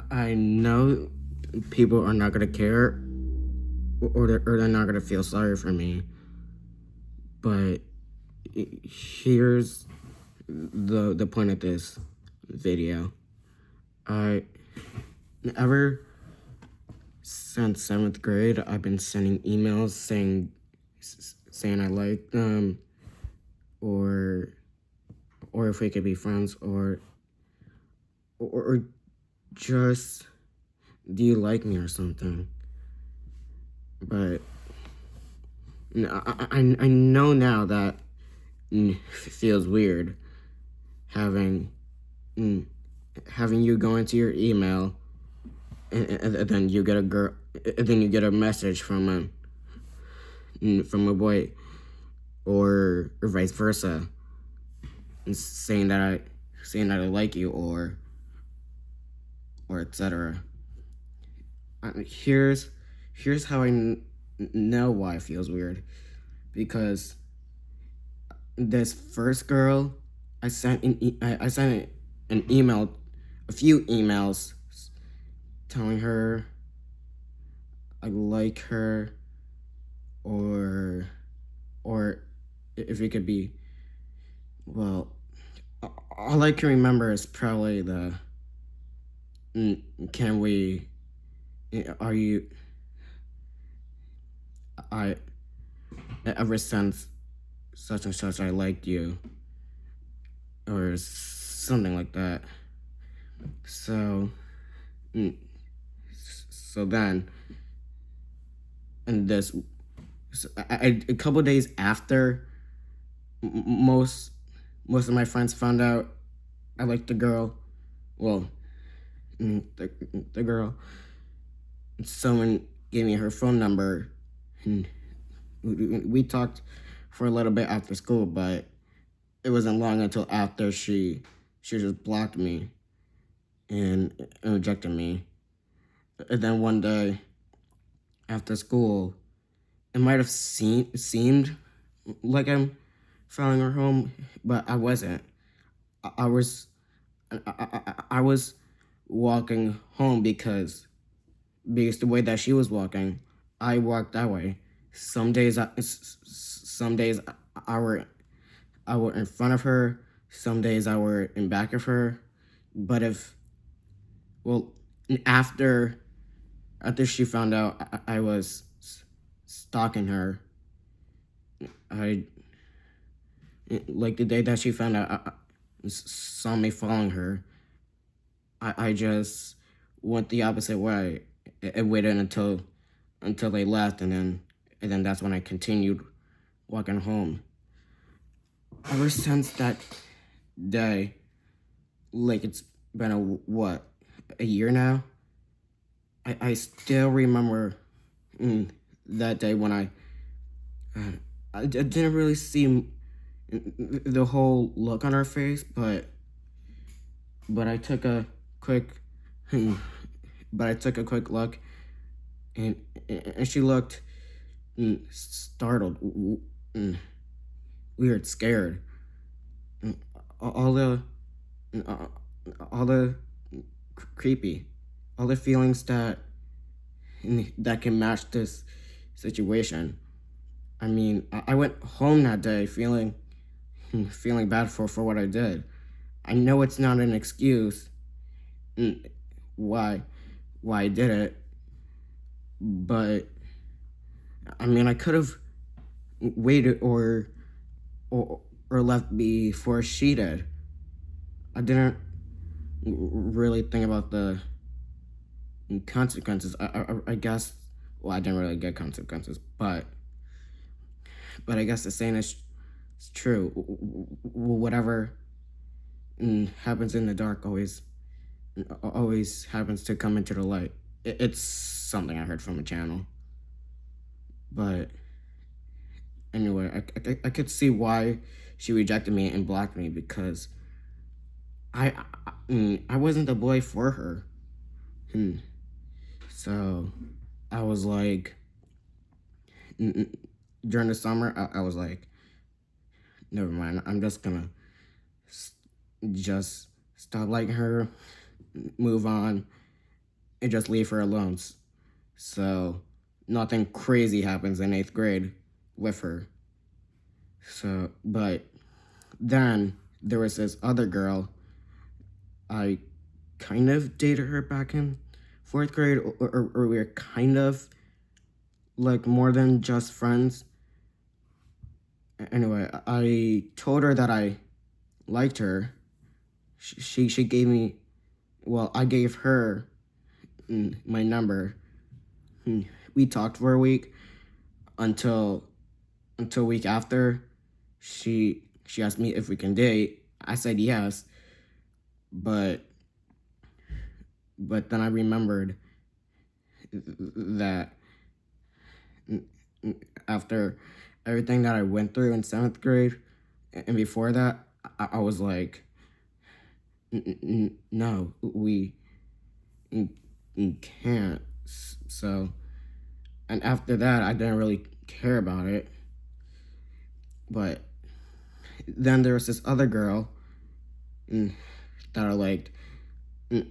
I know people are not gonna care, or they're not gonna feel sorry for me. But here's the point of this video. I ever since seventh grade, I've been sending emails saying I like them, or if we could be friends, or just, do you like me or something? But I know now that feels weird, having having you go into your email, and then you get a message from a boy, or vice versa, saying that I like you, or etc. Here's how I know why it feels weird, because this first girl, I sent an email, a few emails, telling her I like her, or if it could be, well, all I can remember is probably the can we, are you, I, ever since such and such, I liked you, or something like that. So so then, and this, a couple days after, most of my friends found out I liked the girl. Well, the girl. Someone gave me her phone number, and we talked for a little bit after school, but it wasn't long until after she just blocked me and rejected me. And then one day after school, it might have seemed like I'm following her home, but I wasn't. I was I was walking home because the way that she was walking, I walked that way. Some days I were in front of her. Some days I were in back of her. But well, after she found out I was stalking her, I, like the day that she found out, saw me following her, I just went the opposite way. I waited until they left, and then that's when I continued walking home. Ever since that day, like it's been a year now. I still remember that day when I didn't really see the whole look on her face, but I took a quick look, and she looked startled, weird, scared. All the all the creepy, all the feelings that can match this situation. I mean, I went home that day feeling bad for what I did. I know it's not an excuse why I did it, but I mean, I could have waited, or left before she did. I didn't really think about the consequences. I guess. Well, I didn't really get consequences, but I guess the saying is true. Whatever happens in the dark always happens to come into the light. It's something I heard from a channel. But anyway, I could see why she rejected me and blocked me, because I wasn't the boy for her. So I was like, during the summer, I was like, never mind. I'm just gonna just stop liking her, move on, and just leave her alone. So nothing crazy happens in 8th grade with her. So, but then there was this other girl. I kind of dated her back in 4th grade, or we were kind of like more than just friends. Anyway, I told her that I liked her. She gave me, well, I gave her my number. We talked for a week until week after. She asked me if we can date. I said yes, but then I remembered that after everything that I went through in 7th grade and before that, I was like, no, we can't. So, and after that, I didn't really care about it. But then there was this other girl that I liked.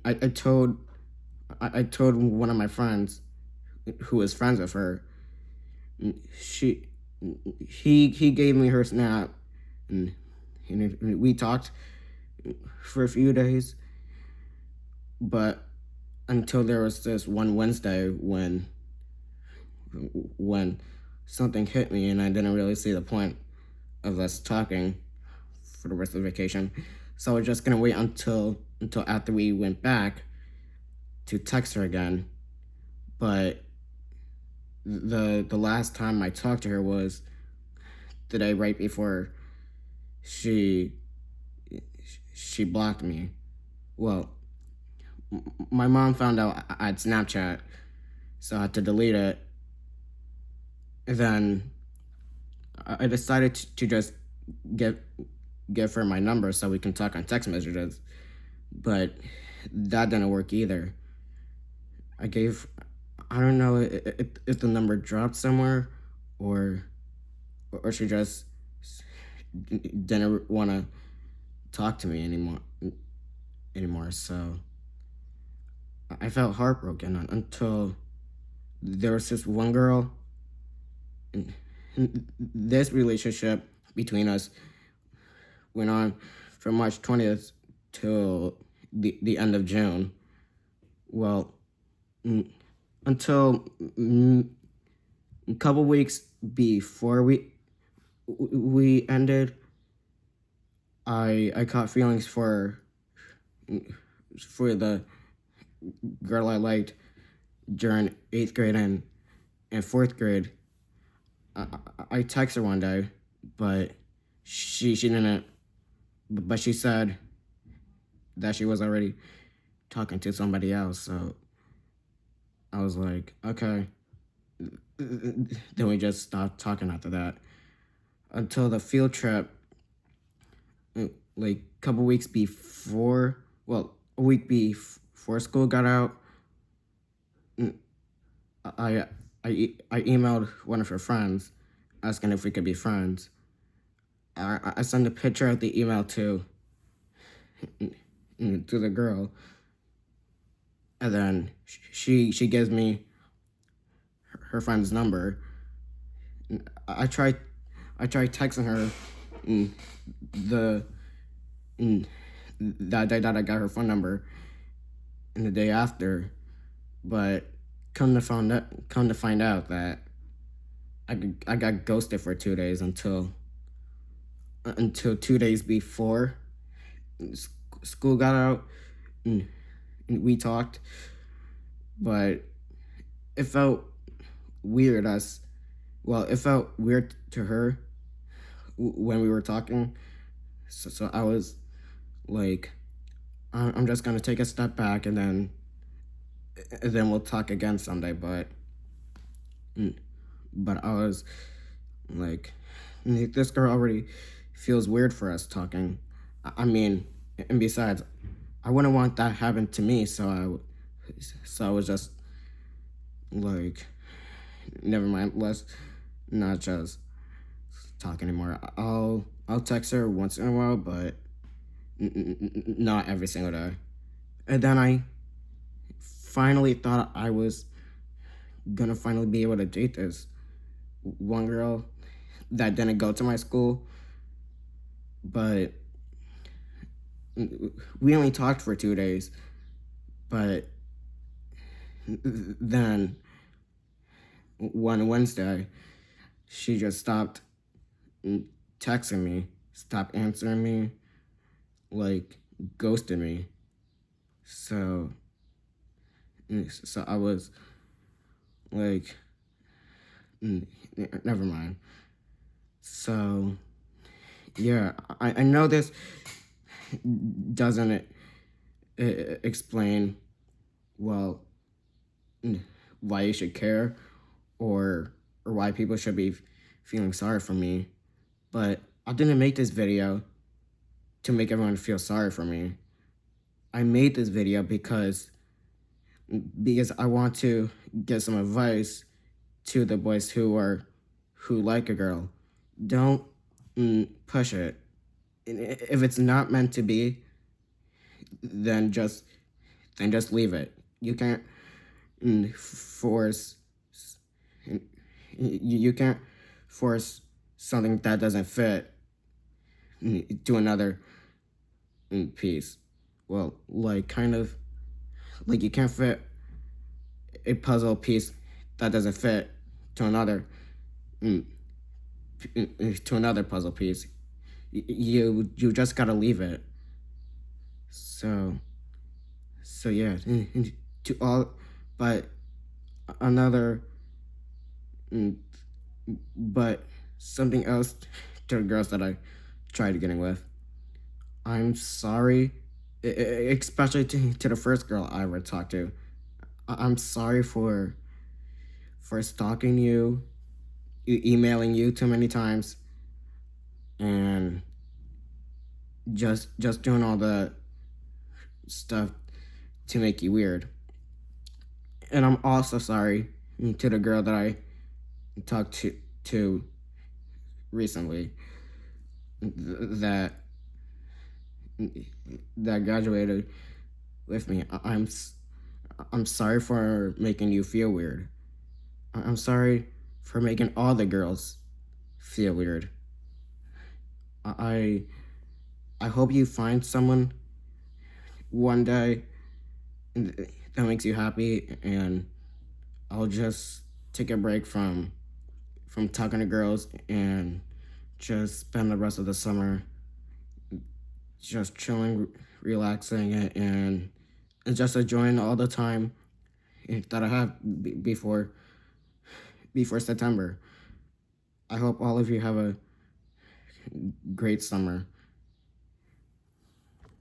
I told one of my friends who was friends with her. He gave me her snap, and we talked for a few days. But until there was this one Wednesday when something hit me, and I didn't really see the point of us talking for the rest of the vacation. So I was just gonna wait until after we went back to text her again. But the last time I talked to her was the day right before she blocked me. Well, my mom found out I had Snapchat, so I had to delete it. And then I decided to just give her my number so we can talk on text messages. But that didn't work either. I don't know if the number dropped somewhere, or she just didn't want to talk to me anymore. So I felt heartbroken until there was this one girl. And this relationship between us went on from March 20th till the end of June. Well, until a couple weeks before we ended, I caught feelings for the girl I liked during 8th grade and 4th grade. I texted her one day, but she didn't. But she said that she was already talking to somebody else. So I was like, okay. Then we just stopped talking after that until the field trip. Like a couple weeks before, well, a week before school got out, I emailed one of her friends asking if we could be friends. I sent a picture of the email to the girl, and then she gives me her friend's number. I tried texting her that day that I got her phone number, and the day after, but come to find out that I got ghosted for 2 days until 2 days before school got out, and we talked, but it felt weird it felt weird to her when we were talking. So I was like, I'm just gonna take a step back, and then we'll talk again someday. But I was like, this girl already feels weird for us talking. I mean, and besides, I wouldn't want that happen to me. So I was just like, never mind. Let's not just talk anymore. I'll text her once in a while, but not every single day. And then I finally thought I was gonna finally be able to date this one girl that didn't go to my school, but we only talked for 2 days. But then one Wednesday, she just stopped texting me, stopped answering me, like ghosted me. So I was like, never mind. So yeah, I know this doesn't explain well why you should care or why people should be feeling sorry for me, but I didn't make this video to make everyone feel sorry for me. I made this video because I want to get some advice to the boys who like a girl. Don't push it. If it's not meant to be, then just leave it. You can't force you can't force something that doesn't fit to another piece. Well, like kind of like you can't fit a puzzle piece that doesn't fit to another puzzle piece. You just gotta leave it. So yeah, to all, but another, but something else to the girls that I tried getting with. I'm sorry, especially to the first girl I ever talked to. I'm sorry for stalking you, emailing you too many times, and just doing all the stuff to make you weird. And I'm also sorry to the girl that I talked to recently that graduated with me. I'm sorry for making you feel weird. I'm sorry for making all the girls feel weird. I hope you find someone one day that makes you happy, and I'll just take a break from talking to girls and just spend the rest of the summer just chilling, relaxing, and just enjoying all the time that I have before September. I hope all of you have a great summer.